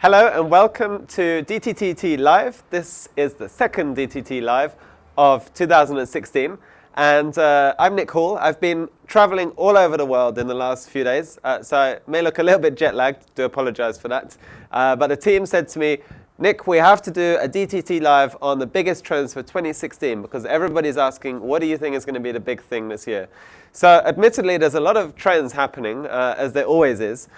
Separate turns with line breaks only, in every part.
Hello and welcome to DTTT Live. This is the second DTT Live of 2016. And I'm Nick Hall. I've been traveling all over the world in the last few days, so I may look a little bit jet lagged. Do apologize for that. But the team said to me, Nick, we have to do a DTT Live on the biggest trends for 2016 because everybody's asking, what do you think is going to be the big thing this year? So admittedly, there's a lot of trends happening, as there always is.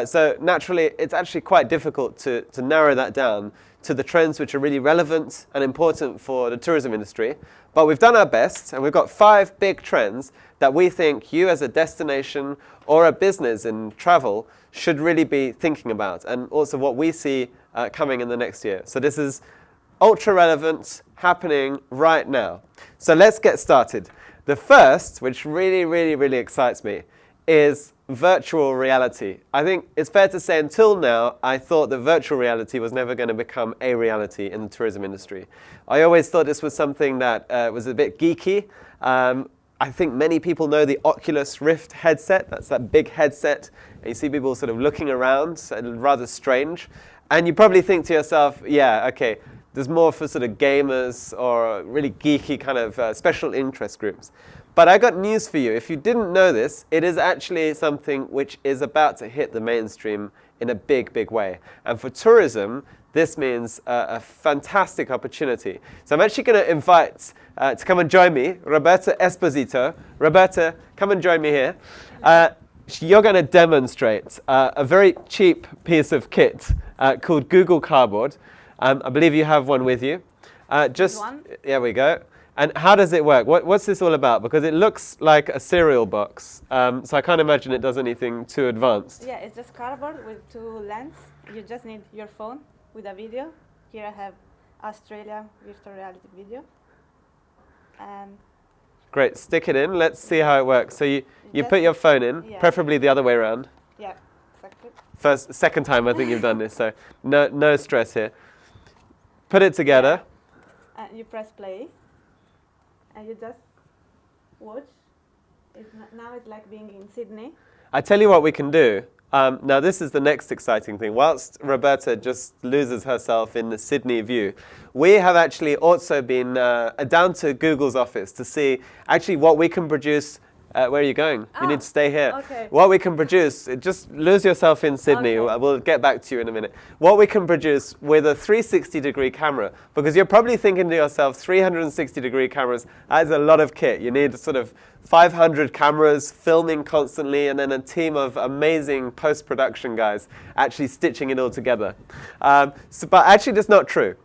So naturally, it's actually quite difficult to narrow that down to the trends which are really relevant and important for the tourism industry. But we've done our best, and we've got 5 big trends that we think you as a destination or a business in travel should really be thinking about, and also what we see coming in the next year. So this is ultra relevant, happening right now. So let's get started. The first, which really excites me, is virtual reality. I think it's fair to say until now, I thought that virtual reality was never going to become a reality in the tourism industry. I always thought this was something that was a bit geeky. I think many people know the Oculus Rift headset. That's that big headset. And you see people sort of looking around, rather strange. And you probably think to yourself, yeah, okay, there's more for sort of gamers or really geeky kind of special interest groups. But I got news for you. If you didn't know this, it is actually something which is about to hit the mainstream in a big way. And for tourism, this means a fantastic opportunity. So I'm actually going to invite to come and join me, Roberta Esposito. Roberta, come and join me here. You're going to demonstrate a very cheap piece of kit called Google Cardboard. I believe you have one with you. There we go. And how does it work? What's this all about? Because it looks like a cereal box, so I can't imagine it does anything too advanced.
Yeah, it's just cardboard with 2 lenses. You just need your phone with a video. Here I have Australia virtual reality video. And
great, stick it in. Let's see how it works. So you put your phone in, yeah. Preferably the other way around.
Yeah, exactly.
Second time I think you've done this, so no stress here. Put it together.
Yeah. And you press play. And you just watch. Now it's like being in Sydney. I
tell you what we can do. Now this is the next exciting thing. Whilst Roberta just loses herself in the Sydney view, we have actually also been down to Google's office to see actually what we can produce. Where are you going? You need to stay here.
Okay.
What we can produce, just lose yourself in Sydney. Okay. We'll get back to you in a minute. What we can produce with a 360-degree camera, because you're probably thinking to yourself, 360-degree cameras, that is a lot of kit. You need sort of 500 cameras filming constantly, and then a team of amazing post-production guys actually stitching it all together. But actually, that's not true.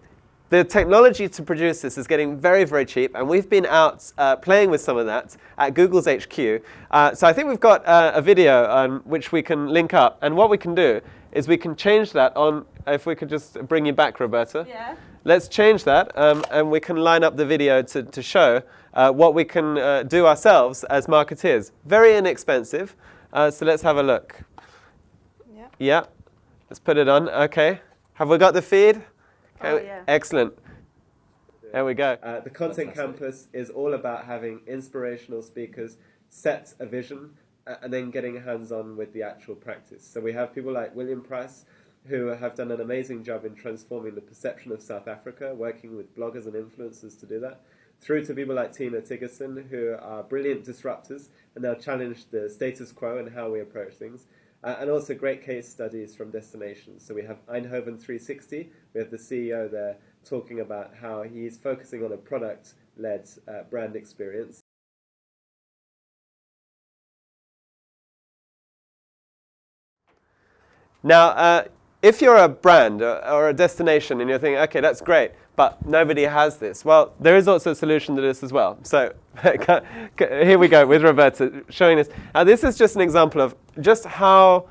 The technology to produce this is getting very cheap, and we've been out playing with some of that at Google's HQ. So I think we've got a video which we can link up, and what we can do is we can change that on, if we could just bring you back, Roberta.
Yeah.
Let's change that, and we can line up the video to show what we can do ourselves as marketeers. Very inexpensive, so let's have a look.
Yeah.
Yeah, let's put it on, okay. Have we got the feed?
Oh, yeah.
Excellent. There we go. The Content Campus is all about having inspirational speakers set a vision and then getting hands-on with the actual practice. So we have people like William Price, who have done an amazing job in transforming the perception of South Africa, working with bloggers and influencers to do that, through to people like Tina Tiggerson, who are brilliant disruptors, and they'll challenge the status quo and how we approach things. And also great case studies from destinations. So we have Eindhoven 360. We have the CEO there talking about how he's focusing on a product-led brand experience. Now, if you're a brand or a destination and you're thinking, okay, that's great, but nobody has this, well, there is also a solution to this as well. So here we go with Roberta showing this. Now, this is just an example of just how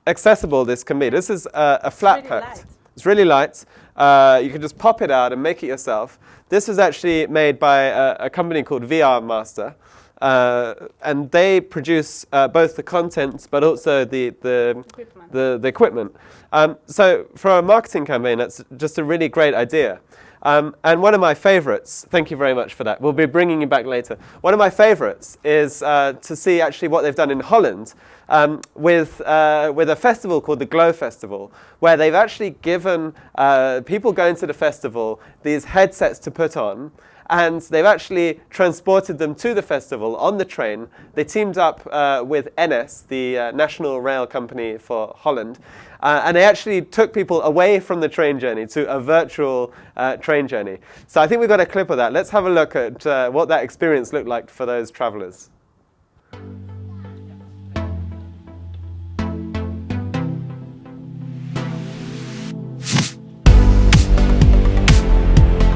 accessible this can be. This is a flat pack. It's really light. You can just pop it out and make it yourself. This was actually made by a company called VR Master. And they produce both the content but also the equipment. So for a marketing campaign, that's just a really great idea. And one of my favorites, thank you very much for that, we'll be bringing you back later. One of my favorites is to see actually what they've done in Holland. with a festival called the Glow Festival, where they've actually given people going to the festival these headsets to put on, and they've actually transported them to the festival on the train. They teamed up with NS, the National Rail Company for Holland, and they actually took people away from the train journey to a virtual train journey. So I think we've got a clip of that. Let's have a look at what that experience looked like for those travelers.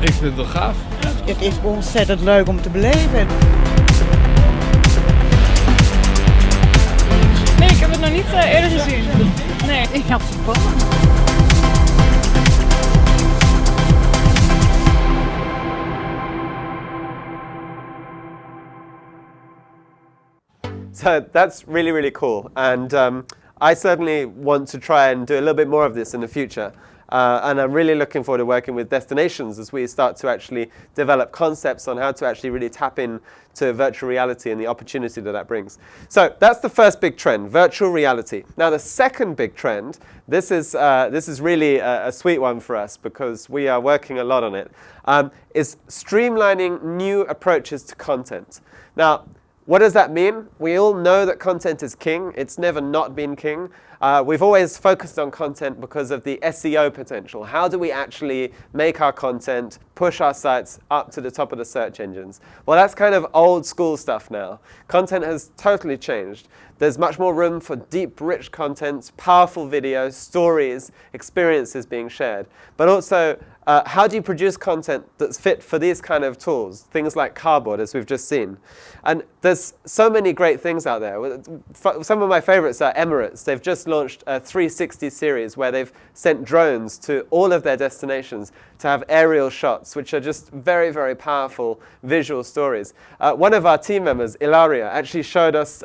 Ik vind het wel gaaf.
Het is ontzettend leuk om te beleven.
Nee, ik heb het nog niet eerder gezien. Nee, ik had het spannend.
So that's really, really cool. And I certainly want to try and do a little bit more of this in the future. And I'm really looking forward to working with destinations as we start to actually develop concepts on how to actually really tap into virtual reality and the opportunity that that brings. So that's the first big trend, virtual reality. Now the second big trend, this is really a sweet one for us because we are working a lot on it, is streamlining new approaches to content. Now, what does that mean? We all know that content is king. It's never not been king. We've always focused on content because of the SEO potential. How do we actually make our content, push our sites up to the top of the search engines? Well, that's kind of old school stuff now. Content has totally changed. There's much more room for deep, rich content, powerful videos, stories, experiences being shared. But also, how do you produce content that's fit for these kind of tools? Things like cardboard, as we've just seen. And there's so many great things out there. Some of my favorites are Emirates. They've just launched a 360 series where they've sent drones to all of their destinations to have aerial shots, which are just very, very powerful visual stories. One of our team members, Ilaria, actually showed us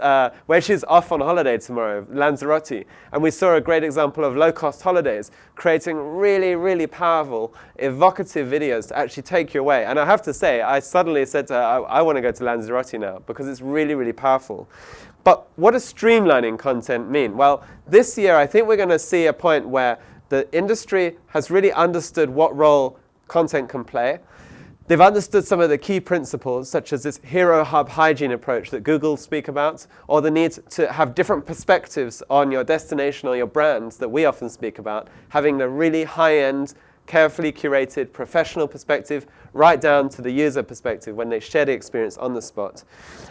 where she's off on holiday tomorrow, Lanzarote. And we saw a great example of low-cost holidays, creating really, really powerful, evocative videos to actually take you away. And I have to say, I suddenly said to her, I want to go to Lanzarote now, because it's really, really powerful. But what does streamlining content mean? Well, this year I think we're going to see a point where the industry has really understood what role content can play. They've understood some of the key principles, such as this hero hub hygiene approach that Google speak about, or the need to have different perspectives on your destination or your brands that we often speak about, having the really high-end, carefully curated, professional perspective, right down to the user perspective when they share the experience on the spot.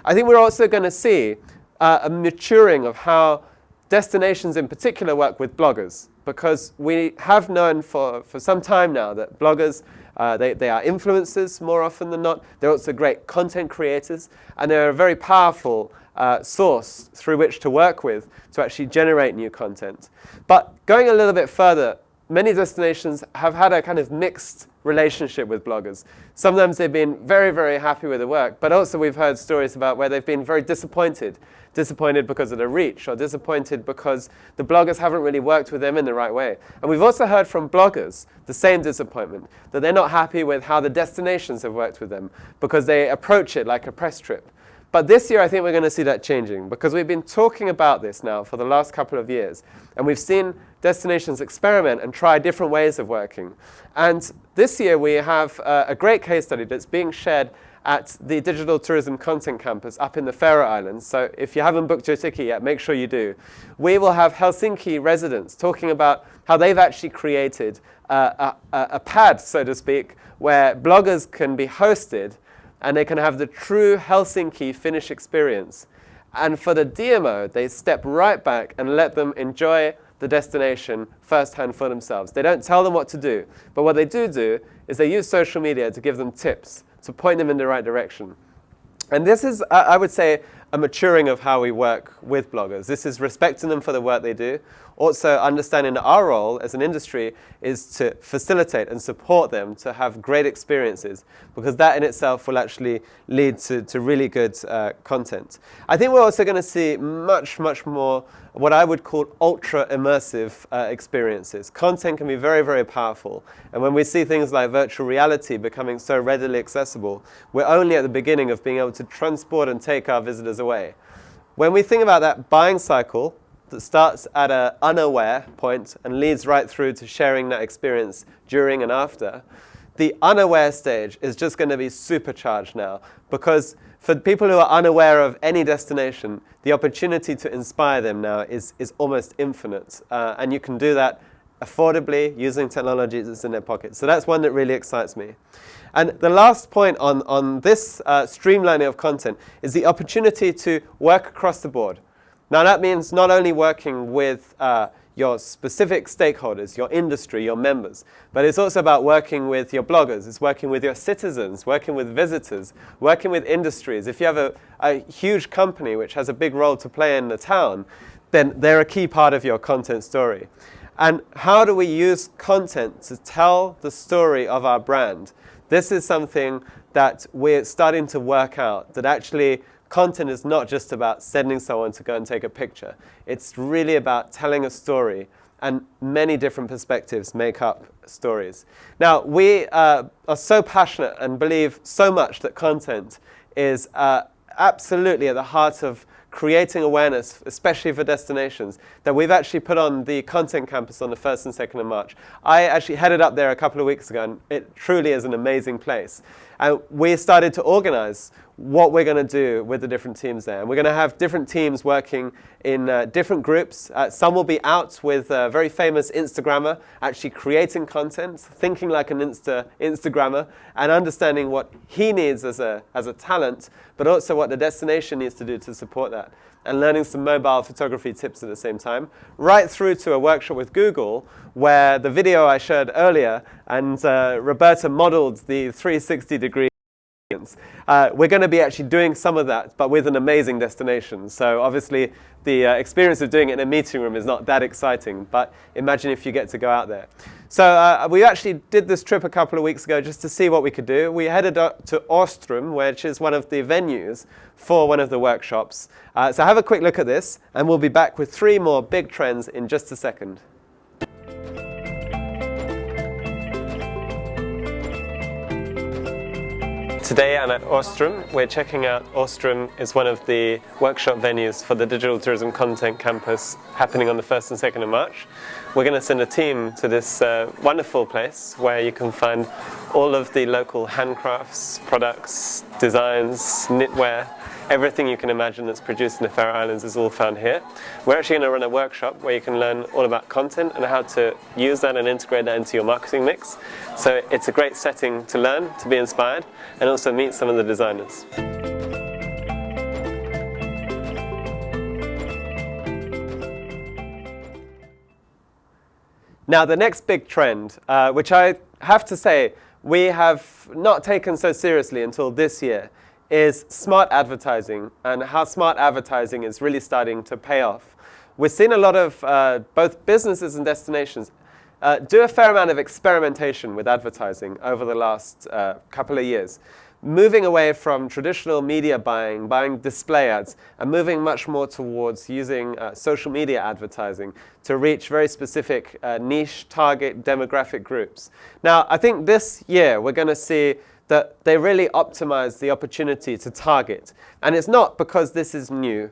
I think we're also going to see a maturing of how destinations in particular work with bloggers, because we have known for some time now that bloggers, they are influencers more often than not. They're also great content creators, and they're a very powerful source through which to work with to actually generate new content. But going a little bit further, many destinations have had a kind of mixed relationship with bloggers. Sometimes they've been very, very happy with the work, but also we've heard stories about where they've been very disappointed because of the reach, or disappointed because the bloggers haven't really worked with them in the right way. And we've also heard from bloggers the same disappointment, that they're not happy with how the destinations have worked with them because they approach it like a press trip. But this year I think we're going to see that changing, because we've been talking about this now for the last couple of years, and we've seen destinations experiment and try different ways of working. And this year we have a great case study that's being shared at the Digital Tourism Content Campus up in the Faroe Islands. So if you haven't booked your ticket yet, make sure you do. We will have Helsinki residents talking about how they've actually created a pad, so to speak, where bloggers can be hosted and they can have the true Helsinki Finnish experience. And for the DMO, they step right back and let them enjoy the destination firsthand for themselves. They don't tell them what to do, but what they do is they use social media to give them tips, to point them in the right direction. And this is, I would say, a maturing of how we work with bloggers. This is respecting them for the work they do. Also understanding that our role as an industry is to facilitate and support them to have great experiences, because that in itself will actually lead to really good content. I think we're also going to see much, much more what I would call ultra immersive experiences. Content can be very, very powerful. And when we see things like virtual reality becoming so readily accessible, we're only at the beginning of being able to transport and take our visitors away. when we think about that buying cycle that starts at an unaware point and leads right through to sharing that experience during and after, the unaware stage is just going to be supercharged now, because for people who are unaware of any destination, the opportunity to inspire them now is almost infinite. And you can do that affordably using technology that's in their pocket. So that's one that really excites me. And the last point on this streamlining of content is the opportunity to work across the board. Now that means not only working with your specific stakeholders, your industry, your members, but it's also about working with your bloggers, it's working with your citizens, working with visitors, working with industries. If you have a huge company which has a big role to play in the town, then they're a key part of your content story. And how do we use content to tell the story of our brand? This is something that we're starting to work out, that actually content is not just about sending someone to go and take a picture. It's really about telling a story, and many different perspectives make up stories. Now, we are so passionate and believe so much that content is absolutely at the heart of creating awareness, especially for destinations, that we've actually put on the Content Campus on the 1st and 2nd of March. I actually headed up there a couple of weeks ago, and it truly is an amazing place. And we started to organize what we're going to do with the different teams there. And we're going to have different teams working in different groups. Some will be out with a very famous Instagrammer, actually creating content, thinking like an Instagrammer, and understanding what he needs as a talent, but also what the destination needs to do to support that, and learning some mobile photography tips at the same time, right through to a workshop with Google, where the video I showed earlier, and Roberta modeled the 360-degree. We're going to be actually doing some of that, but with an amazing destination. So obviously the experience of doing it in a meeting room is not that exciting, but imagine if you get to go out there. So we actually did this trip a couple of weeks ago just to see what we could do. We headed up to Ostrom, which is one of the venues for one of the workshops. So have a quick look at this, and we'll be back with 3 more big trends in just a second. Today I'm at Ostrom. We're checking out Ostrom is one of the workshop venues for the Digital Tourism Content Campus happening on the 1st and 2nd of March. We're going to send a team to this wonderful place where you can find all of the local handcrafts, products, designs, knitwear. Everything you can imagine that's produced in the Faroe Islands is all found here. We're actually going to run a workshop where you can learn all about content and how to use that and integrate that into your marketing mix. So it's a great setting to learn, to be inspired, and also meet some of the designers. Now the next big trend, which I have to say we have not taken so seriously until this year, is smart advertising, and how smart advertising is really starting to pay off. We've seen a lot of both businesses and destinations do a fair amount of experimentation with advertising over the last couple of years, moving away from traditional media buying display ads, and moving much more towards using social media advertising to reach very specific niche target demographic groups. Now, I think this year we're going to see that they really optimize the opportunity to target. And it's not because this is new.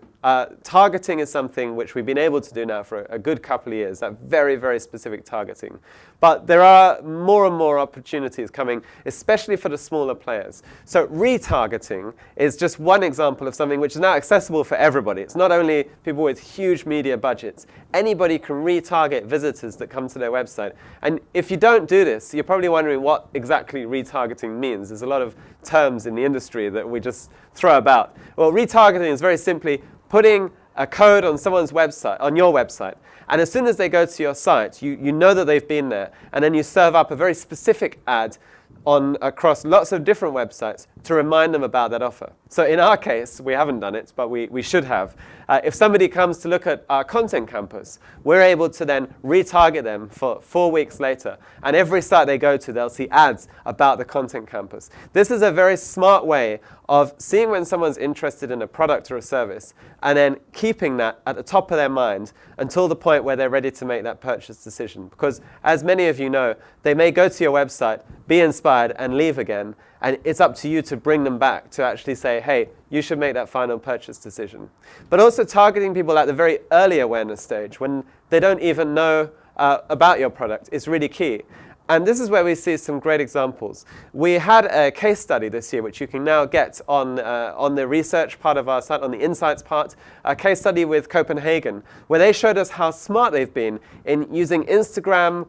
Targeting is something which we've been able to do now for a good couple of years, that very, very specific targeting. But there are more and more opportunities coming, especially for the smaller players. So retargeting is just one example of something which is now accessible for everybody. It's not only people with huge media budgets. Anybody can retarget visitors that come to their website. And if you don't do this, you're probably wondering what exactly retargeting means. There's a lot of terms in the industry that we just throw about. Well, retargeting is very simply putting a code on someone's website, on your website, and as soon as they go to your site, you know that they've been there, and then you serve up a very specific ad across lots of different websites to remind them about that offer. So in our case, we haven't done it, but we should have. If somebody comes to look at our content campus, we're able to then retarget them for 4 weeks later. And every site they go to, they'll see ads about the content campus. This is a very smart way of seeing when someone's interested in a product or a service, and then keeping that at the top of their mind until the point where they're ready to make that purchase decision. Because as many of you know, they may go to your website, be inspired, and leave again. And it's up to you to bring them back to actually say, hey, you should make that final purchase decision. But also targeting people at the very early awareness stage when they don't even know about your product is really key. And this is where we see some great examples. We had a case study this year, which you can now get on the research part of our site, on the insights part, a case study with Copenhagen, where they showed us how smart they've been in using Instagram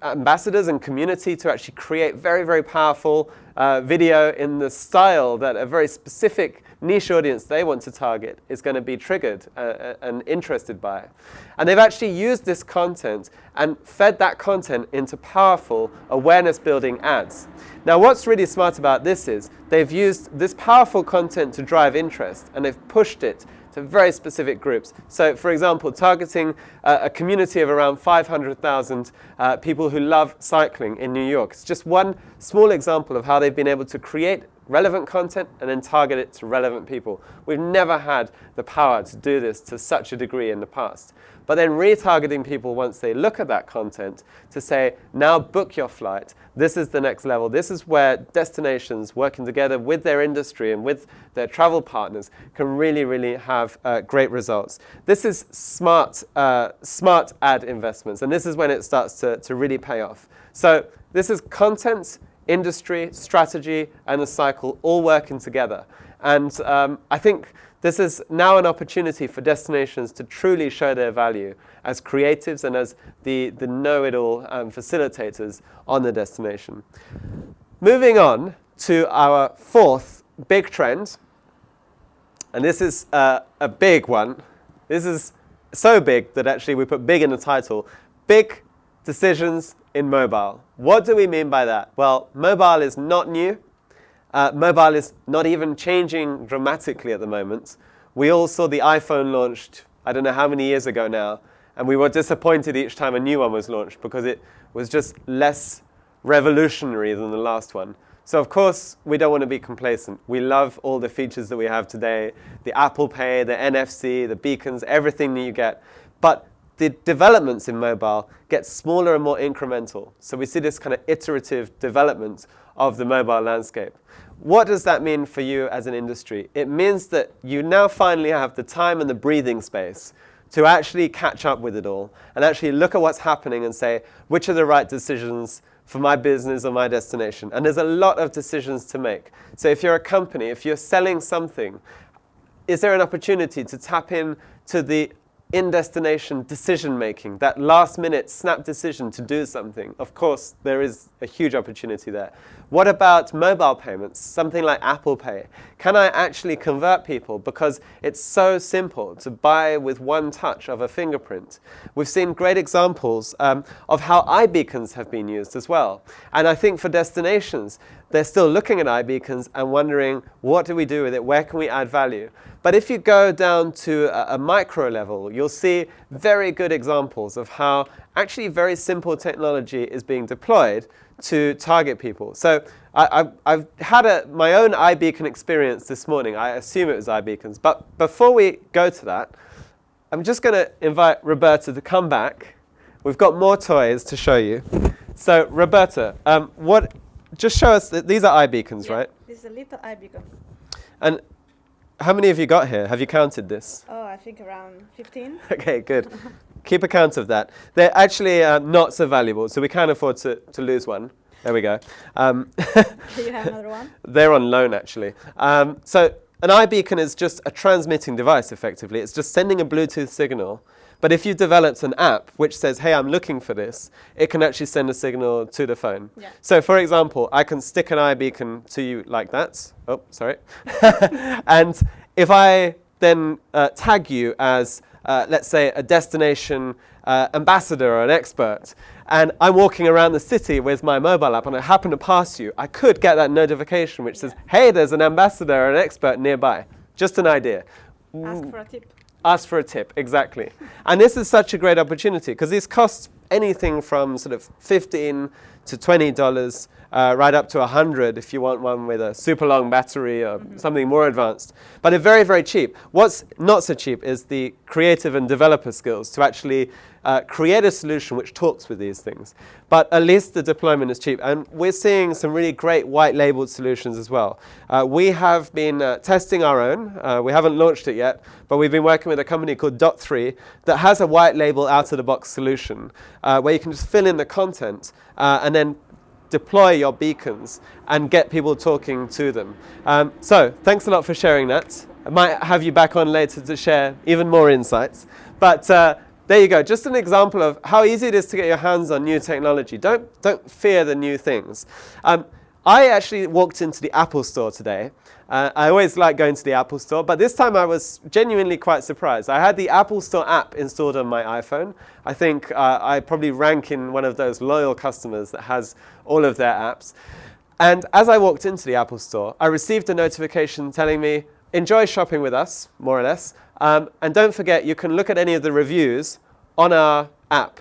ambassadors and community to actually create very, very powerful video in the style that a very specific niche audience they want to target is going to be triggered and interested by. And they've actually used this content and fed that content into powerful awareness-building ads. Now, what's really smart about this is they've used this powerful content to drive interest, and they've pushed it to very specific groups. So, for example, targeting a community of around 500,000 people who love cycling in New York. It's just one small example of how they've been able to create relevant content and then target it to relevant people. We've never had the power to do this to such a degree in the past. But then retargeting people once they look at that content to say, now book your flight. This is the next level. This is where destinations working together with their industry and with their travel partners can really, really have great results. This is smart ad investments, and this is when it starts to really pay off. So this is content, industry, strategy, and the cycle all working together. And I think this is now an opportunity for destinations to truly show their value as creatives and as the know-it-all facilitators on the destination. Moving on to our fourth big trend, and this is a big one. This is so big that actually we put big in the title. Big decisions in mobile. What do we mean by that? Well, mobile is not new. Mobile is not even changing dramatically at the moment. We all saw the iPhone launched, I don't know how many years ago now, and we were disappointed each time a new one was launched because it was just less revolutionary than the last one. So of course, we don't want to be complacent. We love all the features that we have today, the Apple Pay, the NFC, the beacons, everything that you get. But the developments in mobile get smaller and more incremental. So we see this kind of iterative development of the mobile landscape. What does that mean for you as an industry? It means that you now finally have the time and the breathing space to actually catch up with it all and actually look at what's happening and say, which are the right decisions for my business or my destination? And there's a lot of decisions to make. So if you're a company, if you're selling something, is there an opportunity to tap in to the in-destination decision-making, that last-minute snap decision to do something? Of course, there is a huge opportunity there. What about mobile payments, something like Apple Pay? Can I actually convert people because it's so simple to buy with one touch of a fingerprint? We've seen great examples of how iBeacons have been used as well. And I think for destinations, they're still looking at iBeacons and wondering, what do we do with it? Where can we add value? But if you go down to a micro level, you'll see very good examples of how actually very simple technology is being deployed to target people. So I've had my own iBeacon experience this morning. I assume it was iBeacons. But before we go to that, I'm just going to invite Roberta to come back. We've got more toys to show you. So Roberta, just show us, these are iBeacons, right?
This is a little iBeacon.
And how many have you got here? Have you counted this?
Oh, I think around 15.
Okay, good. Keep account of that. They're actually not so valuable, so we can't afford to lose one. There we go.
Do you have another one?
They're on loan, actually. So an iBeacon is just a transmitting device, effectively. It's just sending a Bluetooth signal. But if you've developed an app which says, hey, I'm looking for this, it can actually send a signal to the phone.
Yeah.
So for example, I can stick an iBeacon to you like that. Oh, sorry. And if I then tag you as, let's say, a destination ambassador or an expert, and I'm walking around the city with my mobile app and I happen to pass you, I could get that notification which says, hey, there's an ambassador or an expert nearby. Just an idea.
Ask for a tip.
Ask for a tip, exactly. And this is such a great opportunity because these cost anything from sort of $15 to $20, right up to $100 if you want one with a super long battery or something more advanced. But they're very, very cheap. What's not so cheap is the creative and developer skills to actually create a solution which talks with these things. But at least the deployment is cheap. And we're seeing some really great white labeled solutions as well. We have been testing our own. We haven't launched it yet, but we've been working with a company called Dot3 that has a white label out-of-the-box solution where you can just fill in the content and then deploy your beacons and get people talking to them. So thanks a lot for sharing that. I might have you back on later to share even more insights. But there you go, just an example of how easy it is to get your hands on new technology. Don't fear the new things. I actually walked into the Apple Store today. I always like going to the Apple Store, but this time I was genuinely quite surprised. I had the Apple Store app installed on my iPhone. I think I probably rank in one of those loyal customers that has all of their apps. And as I walked into the Apple Store, I received a notification telling me, enjoy shopping with us, more or less. And don't forget, you can look at any of the reviews on our app.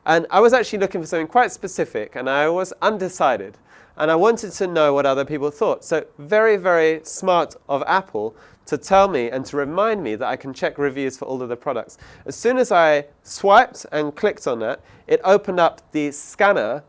And I was actually looking for something quite specific, and I was undecided. And I wanted to know what other people thought. So very, very smart of Apple to tell me and to remind me that I can check reviews for all of the products. As soon as I swiped and clicked on that, it opened up the scanner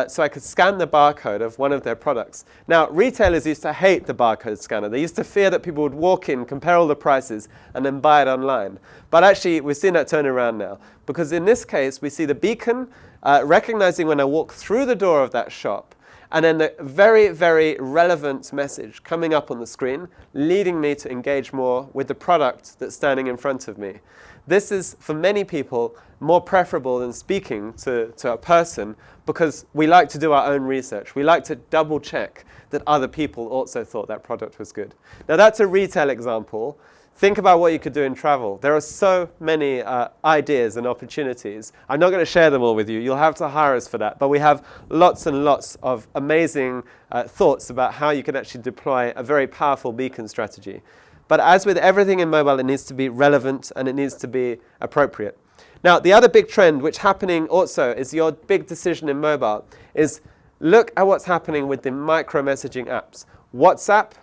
so I could scan the barcode of one of their products. Now, retailers used to hate the barcode scanner. They used to fear that people would walk in, compare all the prices, and then buy it online. But actually, we've seen that turn around now. Because in this case, we see the beacon recognizing when I walk through the door of that shop, and then the very, very relevant message coming up on the screen, leading me to engage more with the product that's standing in front of me. This is, for many people, more preferable than speaking to a person because we like to do our own research. We like to double check that other people also thought that product was good. Now, that's a retail example. Think about what you could do in travel. There are so many ideas and opportunities. I'm not going to share them all with you. You'll have to hire us for that. But we have lots and lots of amazing thoughts about how you can actually deploy a very powerful beacon strategy. But as with everything in mobile, it needs to be relevant and it needs to be appropriate. Now, the other big trend, which happening also is your big decision in mobile, is look at what's happening with the micro-messaging apps. WhatsApp,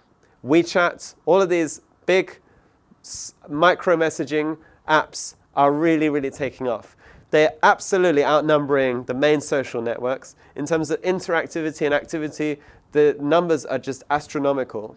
WeChat, all of these big micro-messaging apps are really, really taking off. They're absolutely outnumbering the main social networks. In terms of interactivity and activity, the numbers are just astronomical.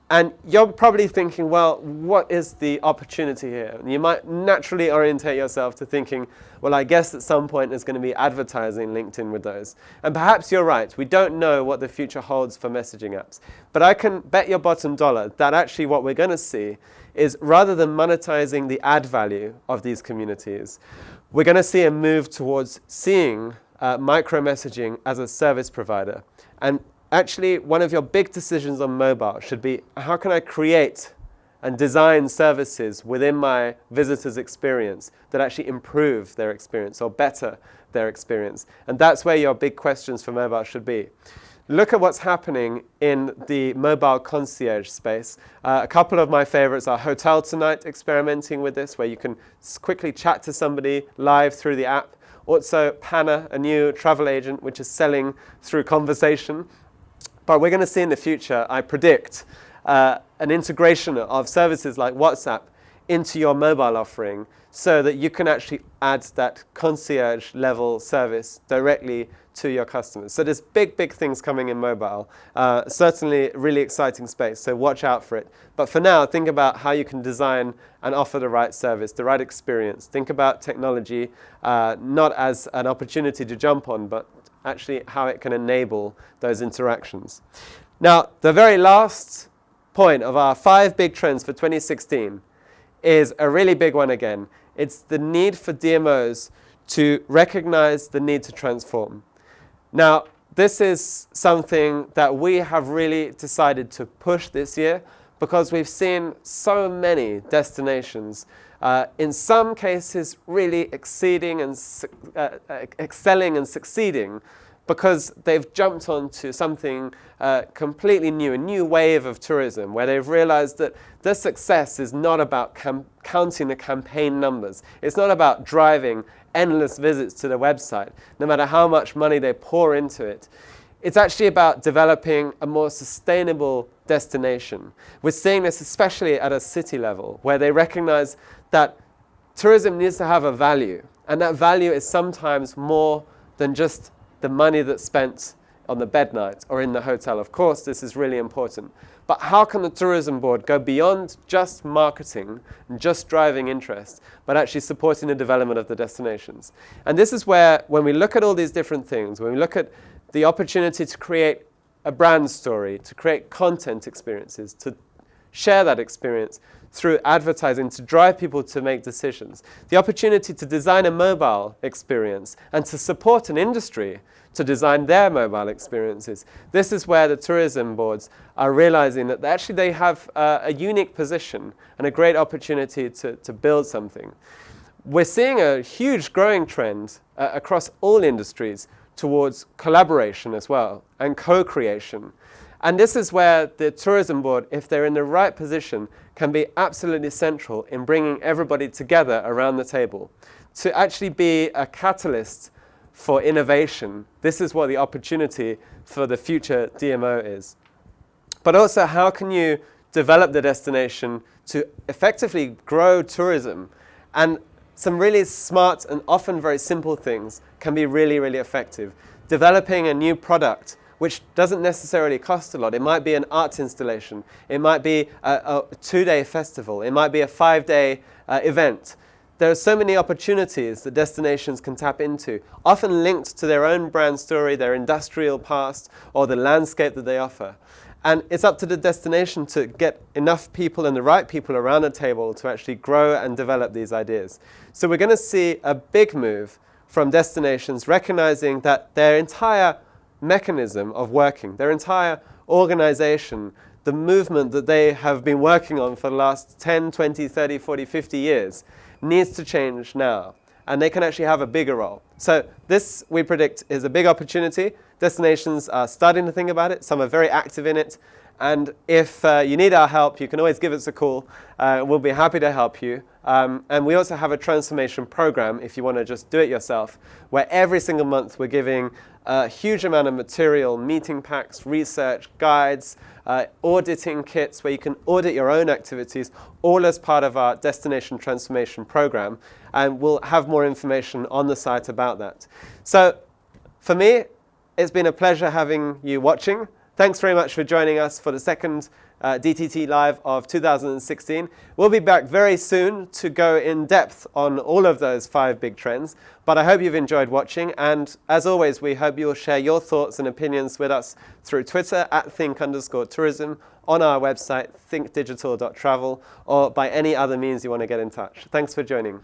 And you're probably thinking, well, what is the opportunity here? And you might naturally orientate yourself to thinking, well, I guess at some point there's going to be advertising linked in with those. And perhaps you're right. We don't know what the future holds for messaging apps. But I can bet your bottom dollar that actually what we're going to see is rather than monetizing the ad value of these communities, we're going to see a move towards seeing micro-messaging as a service provider. And actually, one of your big decisions on mobile should be, how can I create and design services within my visitor's experience that actually improve their experience or better their experience? And that's where your big questions for mobile should be. Look at what's happening in the mobile concierge space. A couple of my favorites are Hotel Tonight experimenting with this, where you can quickly chat to somebody live through the app. Also, Pana, a new travel agent, which is selling through conversation. But we're going to see in the future, I predict, an integration of services like WhatsApp into your mobile offering so that you can actually add that concierge level service directly to your customers. So there's big, big things coming in mobile. Certainly really exciting space, so watch out for it. But for now, think about how you can design and offer the right service, the right experience. Think about technology not as an opportunity to jump on, but actually how it can enable those interactions. Now, the very last point of our 5 big trends for 2016 is a really big one again. It's the need for DMOs to recognize the need to transform. Now, this is something that we have really decided to push this year because we've seen so many destinations, in some cases really excelling and succeeding, because they've jumped onto something completely new, a new wave of tourism, where they've realized that their success is not about counting the campaign numbers. It's not about driving endless visits to the website, no matter how much money they pour into it. It's actually about developing a more sustainable destination. We're seeing this especially at a city level, where they recognize that tourism needs to have a value, and that value is sometimes more than just the money that's spent on the bed night or in the hotel. Of course, this is really important. But how can the tourism board go beyond just marketing and just driving interest, but actually supporting the development of the destinations? And this is where, when we look at all these different things, when we look at the opportunity to create a brand story, to create content experiences, to share that experience through advertising, to drive people to make decisions, the opportunity to design a mobile experience and to support an industry to design their mobile experiences. This is where the tourism boards are realizing that actually they have a unique position and a great opportunity to build something. We're seeing a huge growing trend across all industries towards collaboration as well and co-creation. And this is where the tourism board, if they're in the right position, can be absolutely central in bringing everybody together around the table to actually be a catalyst for innovation. This is what the opportunity for the future DMO is. But also, how can you develop the destination to effectively grow tourism? And some really smart and often very simple things can be really, really effective. Developing a new product which doesn't necessarily cost a lot. It might be an art installation. It might be a 2-day festival. It might be a 5-day event. There are so many opportunities that destinations can tap into, often linked to their own brand story, their industrial past, or the landscape that they offer. And it's up to the destination to get enough people and the right people around the table to actually grow and develop these ideas. So we're going to see a big move from destinations recognizing that their entire mechanism of working, their entire organization, the movement that they have been working on for the last 10, 20, 30, 40, 50 years needs to change now. And they can actually have a bigger role. So this, we predict, is a big opportunity. Destinations are starting to think about it. Some are very active in it. And if you need our help, you can always give us a call. We'll be happy to help you. And we also have a transformation program, if you want to just do it yourself, where every single month we're giving a huge amount of material, meeting packs, research, guides, auditing kits where you can audit your own activities, all as part of our destination transformation program. And we'll have more information on the site about that. So for me, it's been a pleasure having you watching. Thanks very much for joining us for the second DTT Live of 2016. We'll be back very soon to go in depth on all of those 5 big trends. But I hope you've enjoyed watching. And as always, we hope you'll share your thoughts and opinions with us through Twitter @think_tourism, on our website, thinkdigital.travel, or by any other means you want to get in touch. Thanks for joining.